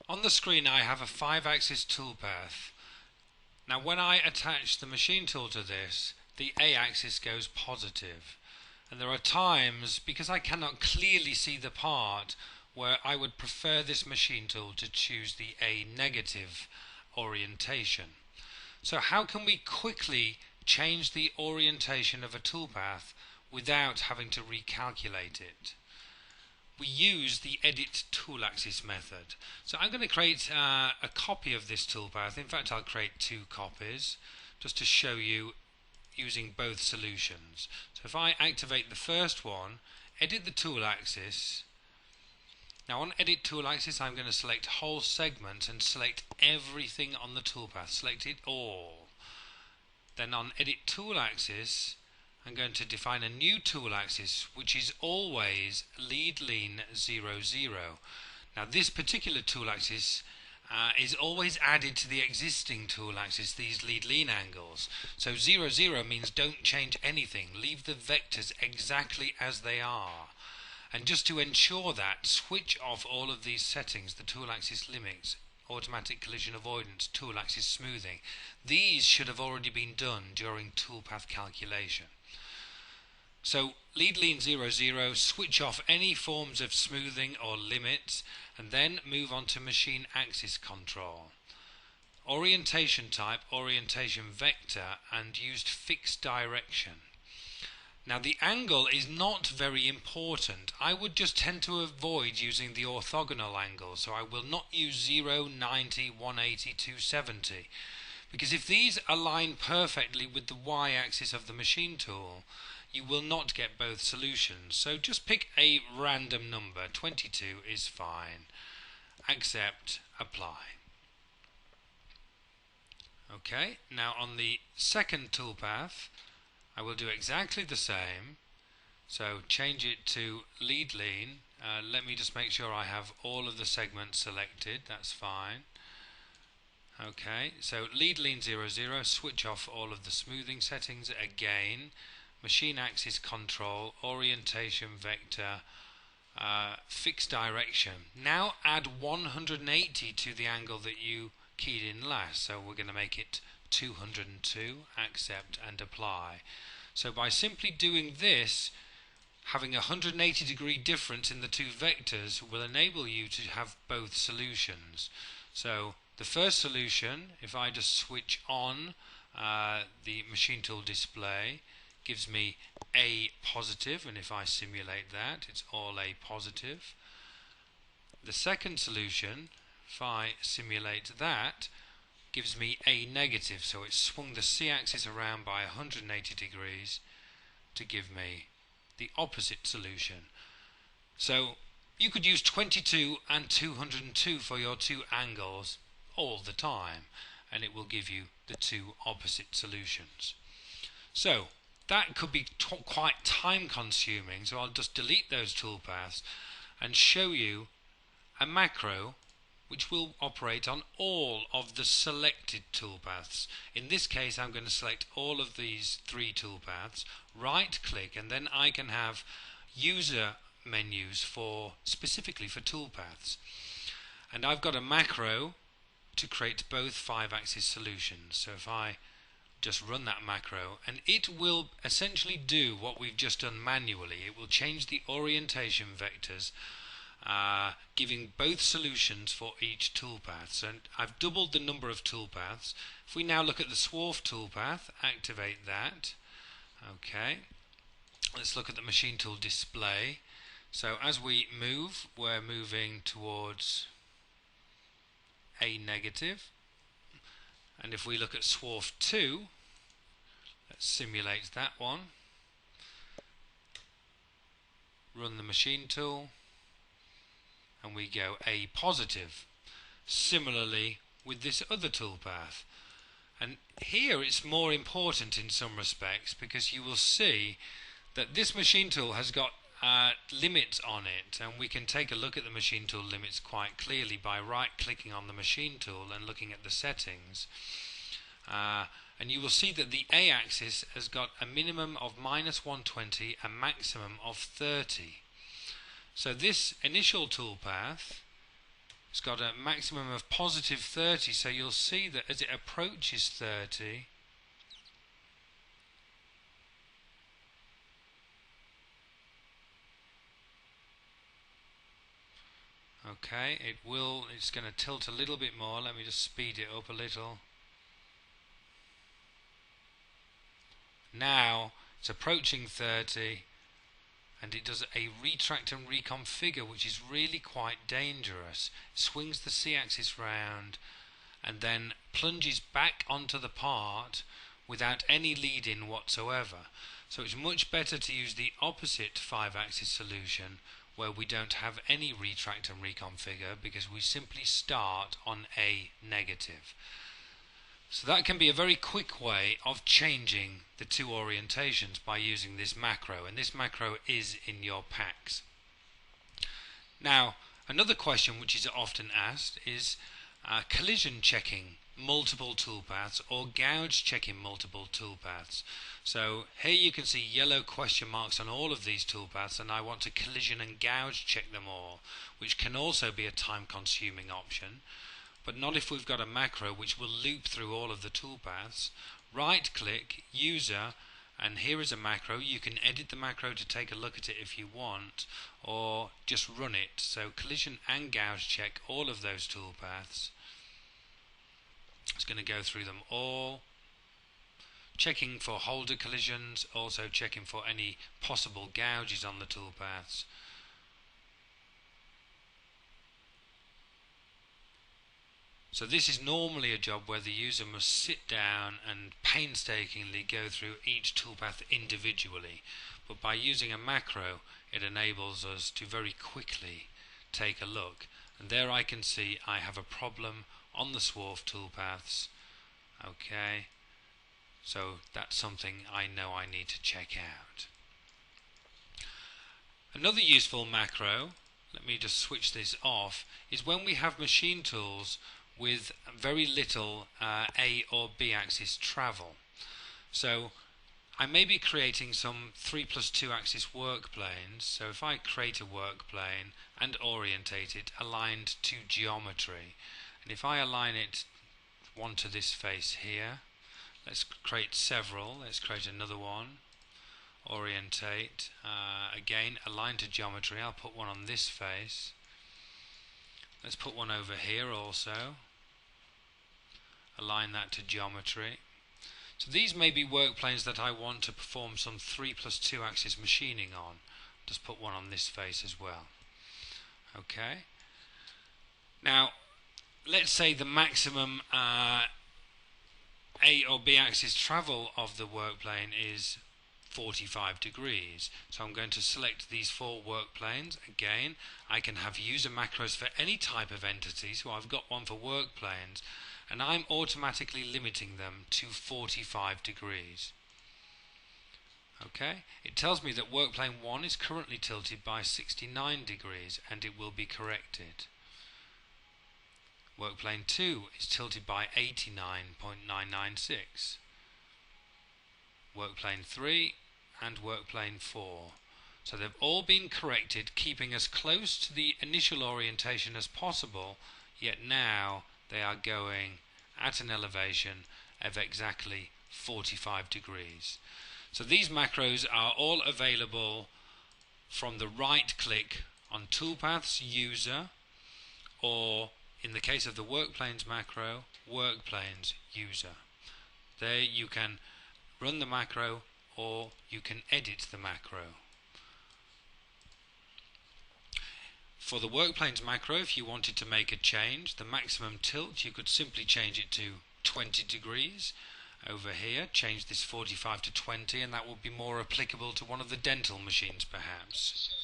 On the screen I have a 5-axis toolpath. Now when I attach the machine tool to this, the A-axis goes positive. And there are times, because I cannot clearly see the part, where I would prefer this machine tool to choose the A negative orientation. So how can we quickly change the orientation of a toolpath without having to recalculate it? We use the edit tool axis method. So I'm going to create a copy of this toolpath. In fact, I'll create 2 copies just to show you using both solutions. So if I activate the first one, edit the tool axis. Now on edit tool axis I'm going to select whole segment and select everything on the toolpath. Select it all. Then on edit tool axis I'm going to define a new tool axis which is always lead lean 0 0. Now this particular tool axis is always added to the existing tool axis, these lead lean angles. So 0 0 means don't change anything, leave the vectors exactly as they are. And just to ensure that, switch off all of these settings, the tool axis limits, automatic collision avoidance, tool axis smoothing. These should have already been done during toolpath calculation. So lead lean 0 0, switch off any forms of smoothing or limits, and then move on to machine axis control. Orientation type, orientation vector, and used fixed direction. Now the angle is not very important. I would just tend to avoid using the orthogonal angle, so I will not use 0, 90, 180, 270. Because if these align perfectly with the y-axis of the machine tool, you will not get both solutions. So just pick a random number. 22 is fine. Accept, apply. Okay, now on the second toolpath, I will do exactly the same. So change it to lead lean. Let me just make sure I have all of the segments selected. That's fine. Okay, so lead lean 0 0, switch off all of the smoothing settings again. Machine axis control, orientation vector, fixed direction. Now add 180 to the angle that you keyed in last. So we're going to make it 202, accept and apply. So by simply doing this, having a 180 degree difference in the 2 vectors will enable you to have both solutions. So the first solution, if I just switch on the machine tool display, gives me A positive, and if I simulate that, it's all A positive. The second solution, if I simulate that, gives me A negative, so it's swung the C-axis around by 180 degrees to give me the opposite solution. So you could use 22 and 202 for your 2 angles all the time, and it will give you the 2 opposite solutions. So that could be quite time consuming, so I'll just delete those toolpaths and show you a macro which will operate on all of the selected toolpaths. In this case I'm going to select all of these 3 toolpaths, right click, and then I can have user menus specifically for toolpaths. And I've got a macro to create both 5-axis solutions. So if I just run that macro, and it will essentially do what we've just done manually. It will change the orientation vectors, giving both solutions for each toolpath. So I've doubled the number of toolpaths. If we now look at the swarf toolpath, activate that. Okay, let's look at the machine tool display. So as we move, we're moving towards A negative. And if we look at swarf 2, let's simulate that one. Run the machine tool, and we go A positive. Similarly with this other toolpath. And here it's more important in some respects, because you will see that this machine tool has got limits on it, and we can take a look at the machine tool limits quite clearly by right clicking on the machine tool and looking at the settings, and you will see that the A-axis has got a minimum of -120, a maximum of 30. So this initial toolpath, it's got a maximum of positive 30, so you'll see that as it approaches 30, okay, it's going to tilt a little bit more. Let me just speed it up a little. Now it's approaching 30, and it does a retract and reconfigure, which is really quite dangerous. It swings the C-axis round and then plunges back onto the part without any lead-in whatsoever. So it's much better to use the opposite 5-axis solution, where we don't have any retract and reconfigure, because we simply start on a negative. So that can be a very quick way of changing the two orientations by using this macro, and this macro is in your packs. Now, another question which is often asked is collision checking multiple toolpaths or gouge checking multiple toolpaths. So here you can see yellow question marks on all of these toolpaths, and I want to collision and gouge check them all, which can also be a time consuming option, but not if we've got a macro which will loop through all of the toolpaths. Right click, user, and here is a macro. You can edit the macro to take a look at it if you want, or just run it. So collision and gouge check all of those toolpaths. It's going to go through them all, checking for holder collisions, also checking for any possible gouges on the toolpaths. So this is normally a job where the user must sit down and painstakingly go through each toolpath individually, but by using a macro it enables us to very quickly take a look. And there I can see I have a problem on the swarf toolpaths. Okay, so that's something I know I need to check out. Another useful macro, let me just switch this off, is when we have machine tools with very little A or B axis travel. So I may be creating some 3+2 axis work planes. So if I create a work plane and orientate it aligned to geometry, and if I align it one to this face here, let's create several. Let's create another one, orientate, again align to geometry. I'll put one on this face. Let's put one over here also, align that to geometry. So these may be work planes that I want to perform some 3+2 axis machining on. Just put one on this face as well. Okay. Now let's say the maximum A or B axis travel of the work plane is 45 degrees. So I'm going to select these 4 work planes. Again, I can have user macros for any type of entity, so I've got one for work planes, and I'm automatically limiting them to 45 degrees. Okay, it tells me that work plane 1 is currently tilted by 69 degrees, and it will be corrected. Work plane 2 is tilted by 89.996. Work plane 3 and work plane 4. So they've all been corrected, keeping as close to the initial orientation as possible, yet now they are going at an elevation of exactly 45 degrees. So these macros are all available from the right click on toolpaths user, or in the case of the workplanes macro, workplanes user. There you can run the macro or you can edit the macro. For the workplanes macro, if you wanted to make a change, the maximum tilt, you could simply change it to 20 degrees. Over here, change this 45 to 20, and that would be more applicable to one of the dental machines perhaps.